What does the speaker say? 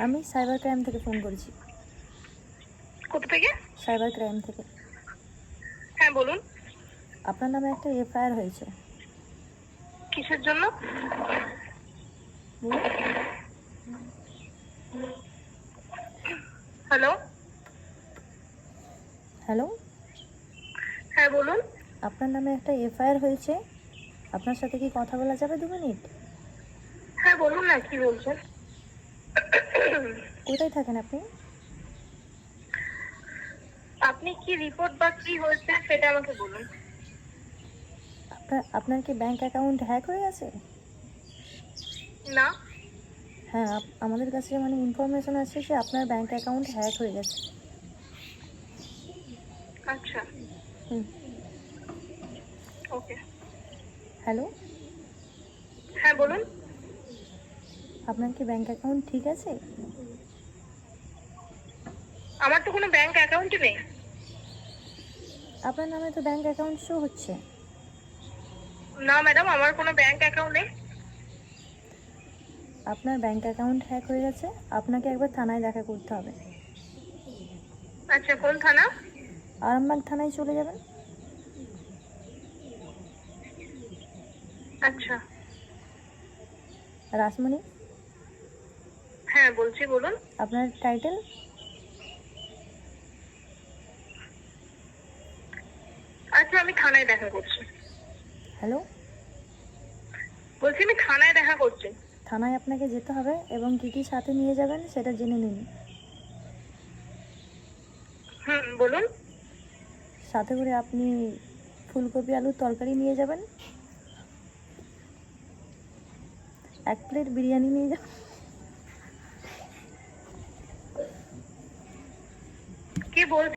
আমি cyber crime থেকে phone করেছি। কোথা থেকে? সাইবার ক্রাইম থেকে। হ্যাঁ বলুন। আপনার নামে একটা এফআইআর হয়েছে। কিসের জন্য? বলুন। হ্যালো। হ্যালো, হ্যাঁ বলুন। আপনার নামে একটা এফআইআর হয়েছে। আপনার সাথে কি কথা বলা যাবে 2 মিনিট? হ্যাঁ বলুন না, কি বলছেন? কোথায় থাকেন আপনি? আপনি কি রিপোর্ট বা কি হয়েছে সেটা আমাকে বলুন। আপনার কি ব্যাংক অ্যাকাউন্ট হ্যাক হয়ে গেছে? না। হ্যাঁ, আমাদের কাছে মানে ইনফরমেশন আছে যে আপনার ব্যাংক অ্যাকাউন্ট হ্যাক হয়ে গেছে। আচ্ছা। হুম। ওকে। হ্যালো, হ্যাঁ বলুন। আপনার কি ব্যাংক অ্যাকাউন্ট ঠিক আছে? আমার তো কোনো ব্যাংক অ্যাকাউন্টই নেই। আপনার নামে তো ব্যাংক অ্যাকাউন্ট শো হচ্ছে। না ম্যাডাম, আমার কোনো ব্যাংক অ্যাকাউন্ট নেই। আপনার ব্যাংক অ্যাকাউন্ট হ্যাক হয়ে গেছে, আপনাকে একবার থানায় দেখা করতে হবে। আচ্ছা, কোন থানা? আরামবাগ থানায় চলে যাবেন। আচ্ছা। রাসমণি, হ্যাঁ বলছি, বলুন। আপনার টাইটেল? আচ্ছা, আমি থানায় দেখা করছি। হ্যালো, বলছি আমি থানায় দেখা করছি। থানায় আপনাকে যেতে হবে এবং কী কী সাথে নিয়ে যাবেন সেটা জেনে নিন। বলুন। সাথে করে আপনি ফুলকপি আলুর তরকারি নিয়ে যাবেন, 1 প্লেট বিরিয়ানি নিয়ে যাবেন। কি বলছেন?